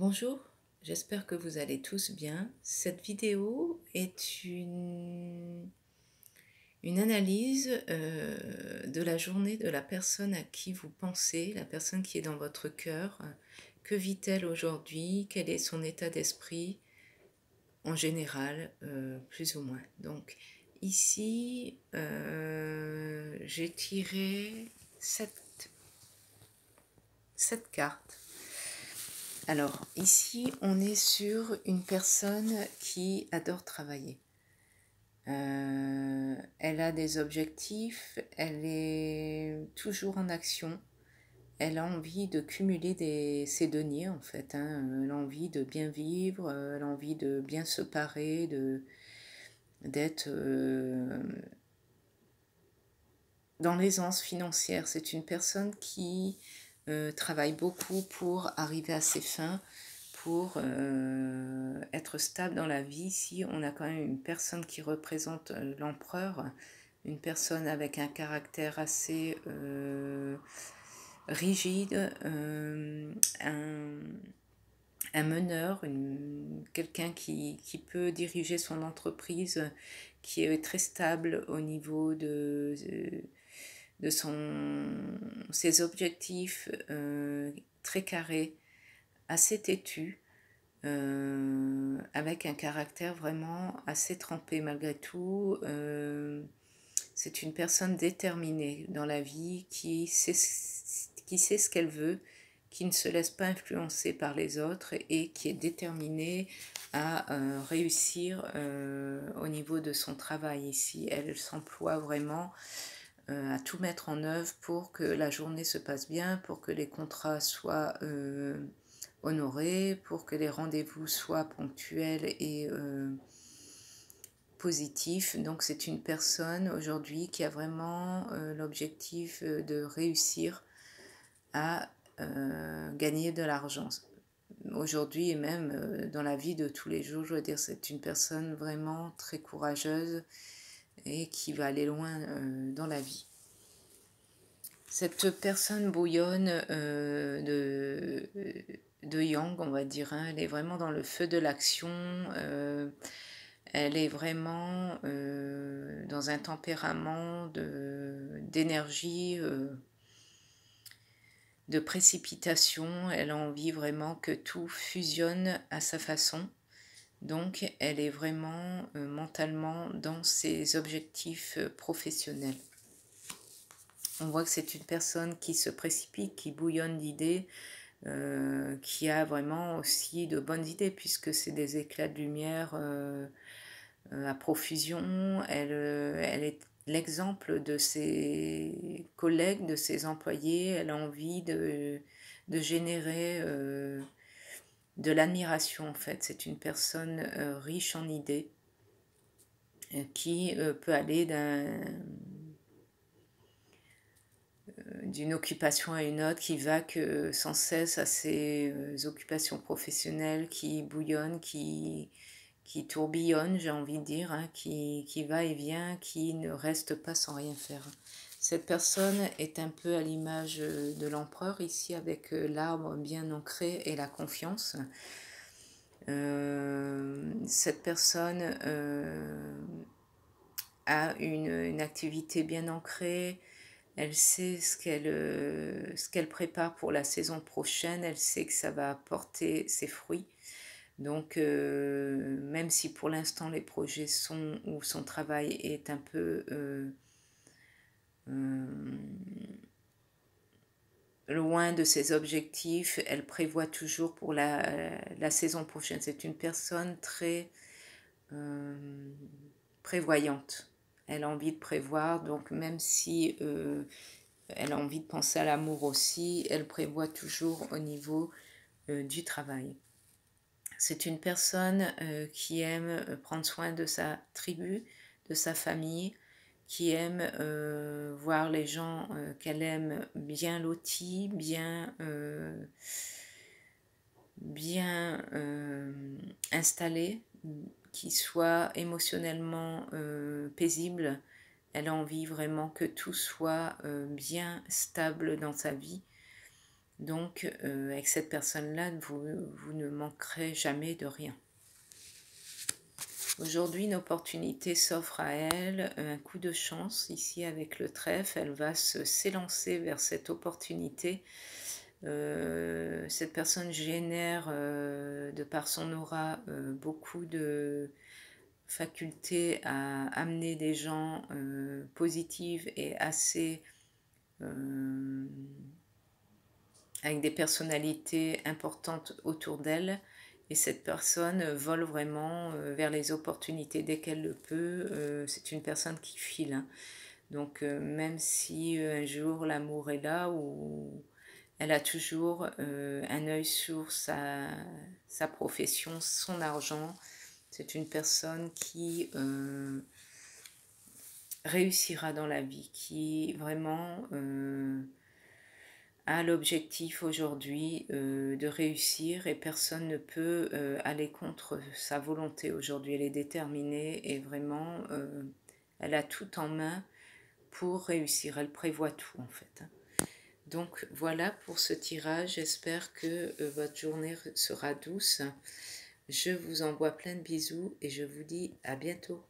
Bonjour, j'espère que vous allez tous bien. Cette vidéo est une analyse de la journée de la personne à qui vous pensez, la personne qui est dans votre cœur. Que vit-elle aujourd'hui? Quel est son état d'esprit en général, plus ou moins. Donc ici, j'ai tiré sept cartes. Alors, ici, on est sur une personne qui adore travailler. Elle a des objectifs, elle est toujours en action, elle a envie de cumuler ses deniers, en fait. Elle a envie de bien vivre, elle a envie de bien se parer, d'être dans l'aisance financière. C'est une personne qui travaille beaucoup pour arriver à ses fins, pour être stable dans la vie. Ici, on a quand même une personne qui représente l'empereur, une personne avec un caractère assez rigide, un meneur, quelqu'un qui peut diriger son entreprise, qui est très stable au niveau de ses objectifs, très carrés, assez têtu, avec un caractère vraiment assez trempé malgré tout. C'est une personne déterminée dans la vie qui sait ce qu'elle veut, qui ne se laisse pas influencer par les autres et qui est déterminée à réussir au niveau de son travail ici. Elle s'emploie vraiment à tout mettre en œuvre pour que la journée se passe bien, pour que les contrats soient honorés, pour que les rendez-vous soient ponctuels et positifs. Donc c'est une personne aujourd'hui qui a vraiment l'objectif de réussir à gagner de l'argent. Aujourd'hui et même dans la vie de tous les jours, je veux dire, c'est une personne vraiment très courageuse et qui va aller loin dans la vie. Cette personne bouillonne de yang, on va dire. Elle est vraiment dans le feu de l'action. Elle est vraiment dans un tempérament d'énergie, de précipitation. Elle a envie vraiment que tout fusionne à sa façon. Donc, elle est vraiment mentalement dans ses objectifs professionnels. On voit que c'est une personne qui se précipite, qui bouillonne d'idées, qui a vraiment aussi de bonnes idées, puisque c'est des éclats de lumière à profusion. Elle est l'exemple de ses collègues, de ses employés. Elle a envie de générer de l'admiration, en fait. C'est une personne riche en idées, qui peut aller d'une occupation à une autre, qui vaque sans cesse à ses occupations professionnelles, qui bouillonne, qui tourbillonne, j'ai envie de dire, qui va et vient, qui ne reste pas sans rien faire. Cette personne est un peu à l'image de l'empereur ici, avec l'arbre bien ancré et la confiance. Cette personne a une activité bien ancrée. Elle sait ce qu'elle prépare pour la saison prochaine. Elle sait que ça va porter ses fruits. Donc, même si pour l'instant les projets ou son travail est un peu loin de ses objectifs, elle prévoit toujours pour la saison prochaine. C'est une personne très prévoyante. Elle a envie de prévoir, donc même si elle a envie de penser à l'amour aussi, elle prévoit toujours au niveau du travail. C'est une personne qui aime prendre soin de sa tribu, de sa famille, qui aime voir les gens qu'elle aime bien lotis, bien installés, qui soient émotionnellement paisibles. Elle a envie vraiment que tout soit bien stable dans sa vie. Donc, avec cette personne-là, vous ne manquerez jamais de rien. Aujourd'hui, une opportunité s'offre à elle, un coup de chance. Ici, avec le trèfle, elle va s'élancer vers cette opportunité. Cette personne génère, de par son aura, beaucoup de faculté à amener des gens positifs et assez avec des personnalités importantes autour d'elle. Et cette personne vole vraiment vers les opportunités dès qu'elle le peut. C'est une personne qui file, hein. Donc même si un jour l'amour est là, ou elle a toujours un œil sur sa profession, son argent. C'est une personne qui réussira dans la vie, qui vraiment a l'objectif aujourd'hui de réussir, et personne ne peut aller contre sa volonté aujourd'hui. Elle est déterminée et vraiment elle a tout en main pour réussir. Elle prévoit tout en fait. Donc voilà pour ce tirage. J'espère que votre journée sera douce. Je vous envoie plein de bisous et je vous dis à bientôt.